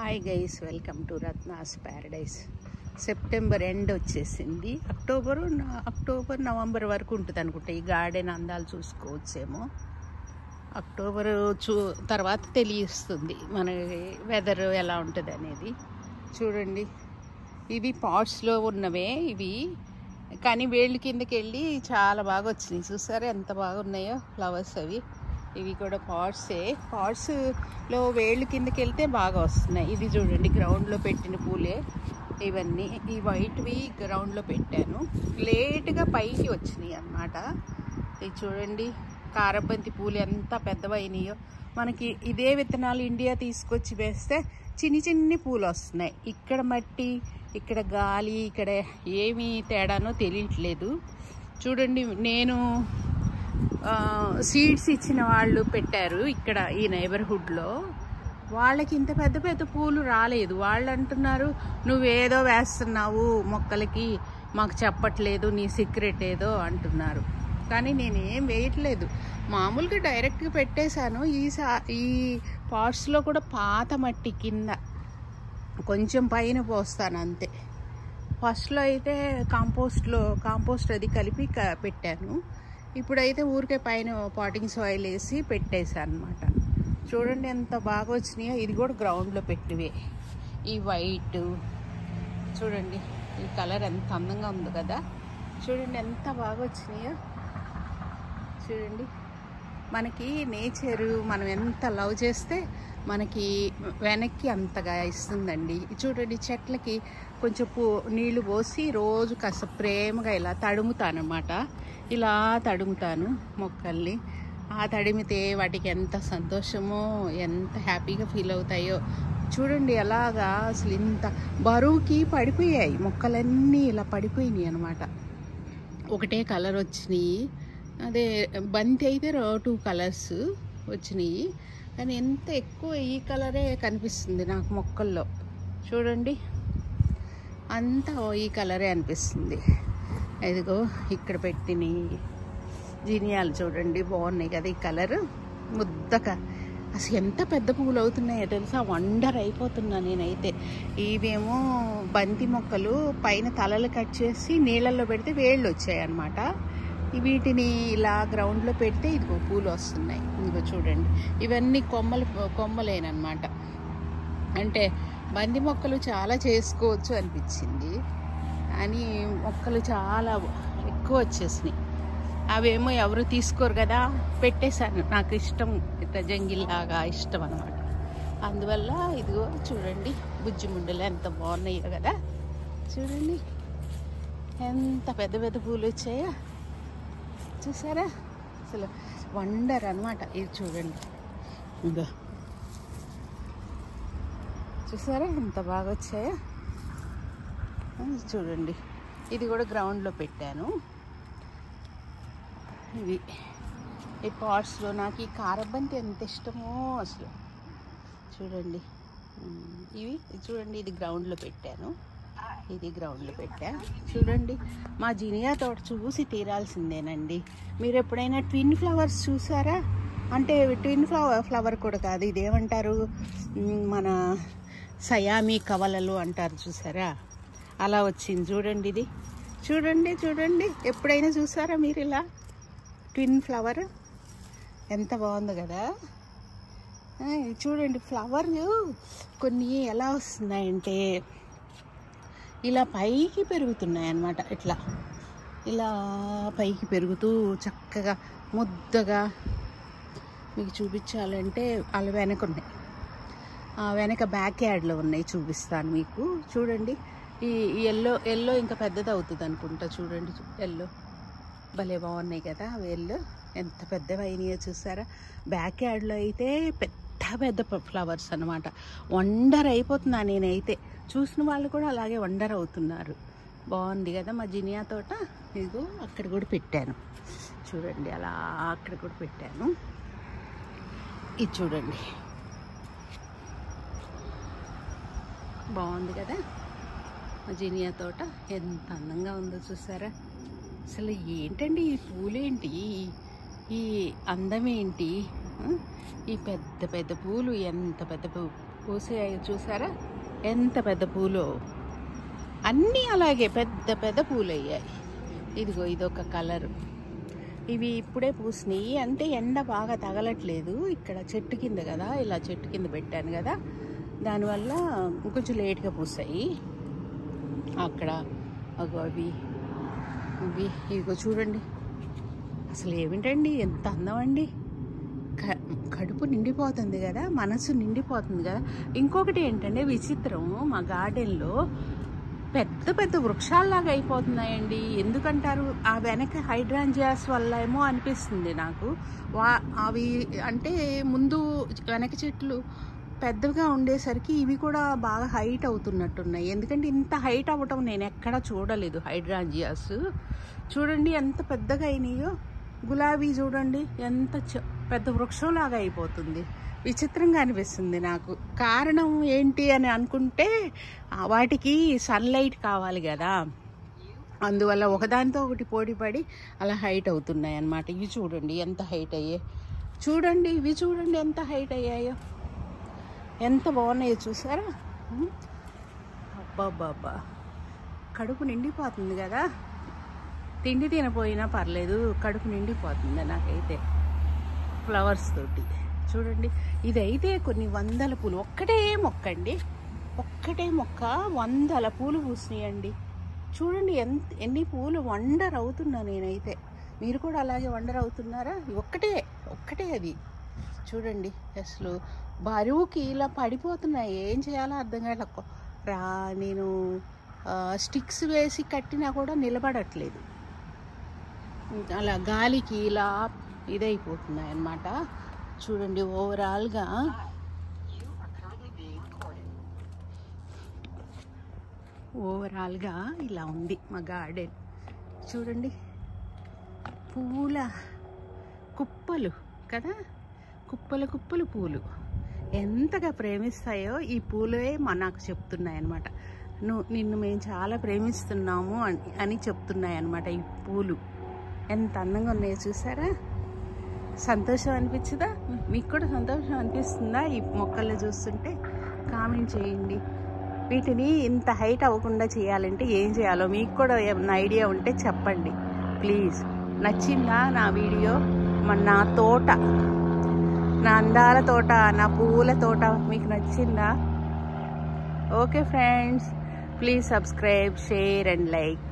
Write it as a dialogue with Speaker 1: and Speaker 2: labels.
Speaker 1: Hi guys, welcome to Ratna's Paradise. September end వచ్చేసింది. October November వరకు ఉంటుంది అనుకుంటా. ఈ గార్డెన్ అందాలు చూసుకోవచ్చేమో. అక్టోబర్ తర్వాత తెలియస్తుంది మన వెదర్ ఎలా ఉంటుంది అనేది. చూడండి, ఇవి పాట్స్లో ఉన్నవే ఇవి, కానీ వేళ్ళు కిందకి వెళ్ళి చాలా బాగా వచ్చినాయి. చూసారా ఎంత బాగున్నాయో ఫ్లవర్స్ అవి. ఇవి కూడా పాట్స్లో వేళ్ళు కిందకి వెళ్తే బాగా వస్తున్నాయి. ఇది చూడండి, గ్రౌండ్లో పెట్టిన పూలే ఇవన్నీ. ఈ వైట్వి గ్రౌండ్లో పెట్టాను, లేట్గా పైకి వచ్చినాయి అన్నమాట. ఇది చూడండి, కారబంతి పూలు ఎంత పెద్దవైనాయో. మనకి ఇదే విత్తనాలు ఇండియా తీసుకొచ్చి వేస్తే చిన్ని పూలు వస్తున్నాయి. ఇక్కడ మట్టి, ఇక్కడ గాలి, ఇక్కడ ఏమి తేడానో తెలియట్లేదు. చూడండి, నేను సీడ్స్ ఇచ్చిన వాళ్ళు పెట్టారు ఇక్కడ ఈ నైబర్హుడ్లో. వాళ్ళకి ఇంత పెద్ద పెద్ద పూలు రాలేదు. వాళ్ళు అంటున్నారు, నువ్వేదో వేస్తున్నావు మొక్కలకి, మాకు చెప్పట్లేదు, నీ సీక్రెట్ ఏదో అంటున్నారు. కానీ నేనేం వేయట్లేదు, మామూలుగా డైరెక్ట్గా పెట్టేశాను. ఈ పాట్స్లో కూడా పాత మట్టి కింద కొంచెం పైన పోస్తాను అంతే. ఫస్ట్లో అయితే కాంపోస్ట్ అది కలిపి పెట్టాను. ఇప్పుడైతే ఊరికే పైన పాటింగ్ సాయిల్ వేసి పెట్టేశాను అనమాట. చూడండి ఎంత బాగా వచ్చినాయో. ఇది కూడా గ్రౌండ్లో పెట్టివే. ఈ వైట్ చూడండి, ఈ కలర్ ఎంత అందంగా ఉంది కదా. చూడండి ఎంత బాగా వచ్చినాయో. చూడండి, మనకి నేచరు మనం ఎంత లవ్ చేస్తే మనకి వెనక్కి అంతగా ఇస్తుందండి. చూడండి, చెట్లకి కొంచెం నీళ్లు పోసి రోజు కాస్త ప్రేమగా ఇలా తడుముతానమాట. ఇలా తడుముతాను మొక్కల్ని. ఆ తడిమితే వాటికి ఎంత సంతోషమో, ఎంత హ్యాపీగా ఫీల్ అవుతాయో. చూడండి అలాగా. అసలు ఇంత బరువుకి పడిపోయాయి మొక్కలన్నీ, ఇలా పడిపోయినాయి అనమాట. ఒకటే కలర్ వచ్చినాయి. అదే బంతి అయితే 2 కలర్స్ వచ్చినాయి, కానీ ఎంత ఎక్కువ ఈ కలరే కనిపిస్తుంది నాకు మొక్కల్లో. చూడండి, అంతా ఈ కలరే అనిపిస్తుంది. ఇదిగో ఇక్కడ పెట్టిన జీనియాలు చూడండి, బాగున్నాయి కదా. ఈ కలర్ ముద్దగా అసలు ఎంత పెద్ద పువ్వులు అవుతున్నాయో తెలుసా. వండర్ అయిపోతున్నా నేనైతే. ఇవేమో బంతి మొక్కలు పైన తలలు కట్ చేసి నీళ్ళల్లో పెడితే వేళ్ళు వచ్చాయి అన్నమాట. వీటిని ఇలా గ్రౌండ్లో పెడితే ఇదిగో పూలు వస్తున్నాయి. ఇదిగో చూడండి, ఇవన్నీ కొమ్మలేనమాట. అంటే బంతి మొక్కలు చాలా చేసుకోవచ్చు అనిపించింది, కానీ మొక్కలు చాలా ఎక్కువ వచ్చేసినాయి. అవేమో ఎవరు తీసుకోరు కదా, పెట్టేశాను. నాకు ఇష్టం, ఇట్లా జంగిల్లాగా ఇష్టం అనమాట. అందువల్ల ఇదిగో చూడండి, బుజ్జి ముండలు ఎంత బాగున్నాయో కదా. చూడండి ఎంత పెద్ద పెద్ద పూలు వచ్చాయో. చూసారా, అసలు వండర్ అనమాట. ఇది చూడండి, ఇదో చూసారా ఎంత బాగా వచ్చాయో. చూడండి, ఇది కూడా గ్రౌండ్లో పెట్టాను. ఇవి ఈ పాట్స్లో నాకు ఈ కారబంతి ఎంత ఇష్టమో అసలు. చూడండి, ఇవి చూడండి, ఇది గ్రౌండ్లో పెట్టాను. ఇది గ్రౌండ్లో పెట్టా. చూడండి, మా జినియా తోట చూసి తీరాల్సిందేనండి. మీరు ఎప్పుడైనా ట్విన్ ఫ్లవర్స్ చూసారా? అంటే ట్విన్ ఫ్లవర్ కూడా కాదు, ఇదేమంటారు, మన సయామీ కవలలు అంటారు చూసారా, అలా వచ్చింది. చూడండి, ఇది చూడండి, ఎప్పుడైనా చూసారా మీరు ఇలా ట్విన్ ఫ్లవర్? ఎంత బాగుంది కదా. చూడండి, ఫ్లవర్ కొన్ని ఎలా వస్తున్నాయంటే ఇలా పైకి పెరుగుతున్నాయి అన్నమాట. ఇలా పైకి పెరుగుతూ చక్కగా ముద్దగా మీకు చూపించాలంటే అలా వెనక ఉన్నాయి. వెనక బ్యాక్ యార్డ్లో ఉన్నాయి, చూపిస్తాను మీకు. చూడండి, ఈ ఎల్లో ఇంకా పెద్దది అవుతుంది అనుకుంటా. చూడండి, ఎల్లో భలే బాగున్నాయి కదా. ఎల్లో ఎంత పెద్దవి అయినాయో చూసారా. బ్యాక్ యార్డ్లో అయితే పెద్ద ఫ్లవర్స్ అనమాట. వండర్ అయిపోతున్నా నేనైతే. చూసిన వాళ్ళు కూడా అలాగే వండర్ అవుతున్నారు. బాగుంది కదా మా జినియా తోట. ఇదిగో అక్కడ కూడా పెట్టాను చూడండి, అలా అక్కడ కూడా పెట్టాను. ఇది చూడండి, బాగుంది కదా మా జినియా తోట. ఎంత అందంగా ఉందో చూసారా. అసలు ఏంటండి ఈ పూలేంటి, ఈ అందం ఏంటి, ఈ పెద్ద పెద్ద పూలు, ఎంత పెద్ద పూసాయి చూసారా, ఎంత పెద్ద పూలో. అన్నీ అలాగే పెద్ద పెద్ద పూలు అయ్యాయి. ఇదిగో ఇదొక కలరు. ఇవి ఇప్పుడే పూసినాయి, అంటే ఎండ బాగా తగలట్లేదు. ఇక్కడ చెట్టు కింద కదా, ఇలా చెట్టు కింద పెట్టాను కదా, దానివల్ల కొంచెం లేట్గా పూసాయి. అక్కడ అవి ఇవి ఇదిగో చూడండి, అసలు ఏమిటండి ఎంత అందం అండి. కడుపు నిండిపోతుంది కదా, మనసు నిండిపోతుంది కదా. ఇంకొకటి ఏంటంటే విచిత్రం, మా గార్డెన్లో పెద్ద పెద్ద వృక్షాల్లాగా అయిపోతున్నాయండి. ఎందుకంటారు? ఆ వెనక హైడ్రాంజియాస్ వల్ల ఏమో అనిపిస్తుంది నాకు. అవి అంటే ముందు వెనక చెట్లు పెద్దగా ఉండేసరికి ఇవి కూడా బాగా హైట్ అవుతున్నట్టున్నాయి. ఎందుకంటే ఇంత హైట్ అవ్వటం నేను ఎక్కడా చూడలేదు. హైడ్రాంజియాస్ చూడండి ఎంత పెద్దగా అయినాయో. గులాబీ చూడండి ఎంత పెద్ద వృక్షంలాగా అయిపోతుంది. విచిత్రంగా అనిపిస్తుంది నాకు. కారణం ఏంటి అని అనుకుంటే వాటికి సన్లైట్ కావాలి కదా, అందువల్ల ఒకదానితో ఒకటి పోటీపడి అలా హైట్ అవుతున్నాయి అన్నమాట. ఇవి చూడండి ఎంత హైట్ అయ్యాయి, చూడండి ఇవి చూడండి ఎంత హైట్ అయ్యాయో, ఎంత బాగున్నాయో చూసారా. అబ్బాబ్బాబ్బా, కడుపు నిండిపోతుంది కదా. తిండి తినపోయినా పర్లేదు, కడుపు నిండిపోతుంది నాకైతే ఫ్లవర్స్ తోటి. చూడండి ఇదైతే కొన్ని వందల పూలు, ఒక్కటే మొక్క అండి, ఒక్కటే మొక్క 100 పూలు పూసినాయండి. చూడండి ఎన్ని పూలు. వండర్ అవుతున్నా నేనైతే. మీరు కూడా అలాగే వండర్ అవుతున్నారా? ఒక్కటే అది చూడండి. అసలు బరువుకి ఇలా పడిపోతున్నాయి. ఏం చేయాలో అర్థం కావట్లేదు. నేను స్టిక్స్ వేసి కట్టినా కూడా నిలబడట్లేదు. అలా గాలికి ఇలా ఇదైపోతున్నాయి అన్నమాట. చూడండి ఓవరాల్గా ఇలా ఉంది మా గార్డెన్. చూడండి పూల కుప్పలు కదా, కుప్పలు పూలు ఎంతగా ప్రేమిస్తాయో ఈ పూలే నాకు చెప్తున్నాయి అన్నమాట. నిన్ను మేము చాలా ప్రేమిస్తున్నాము అని చెప్తున్నాయి అన్నమాట. ఈ పూలు ఎంత అందంగా ఉన్నాయో చూసారా. సంతోషం అనిపించదా? మీకు కూడా సంతోషం అనిపిస్తుందా ఈ మొక్కల్లో చూస్తుంటే? కామెంట్ చేయండి. వీటిని ఇంత హైట్ అవ్వకుండా చేయాలంటే ఏం చేయాలో మీకు కూడా ఏమన్నా ఐడియా ఉంటే చెప్పండి ప్లీజ్. నచ్చిందా నా వీడియో? నా తోట, నా అందాల తోట, నా పువ్వుల తోట మీకు నచ్చిందా? Okay friends, please subscribe, share and like.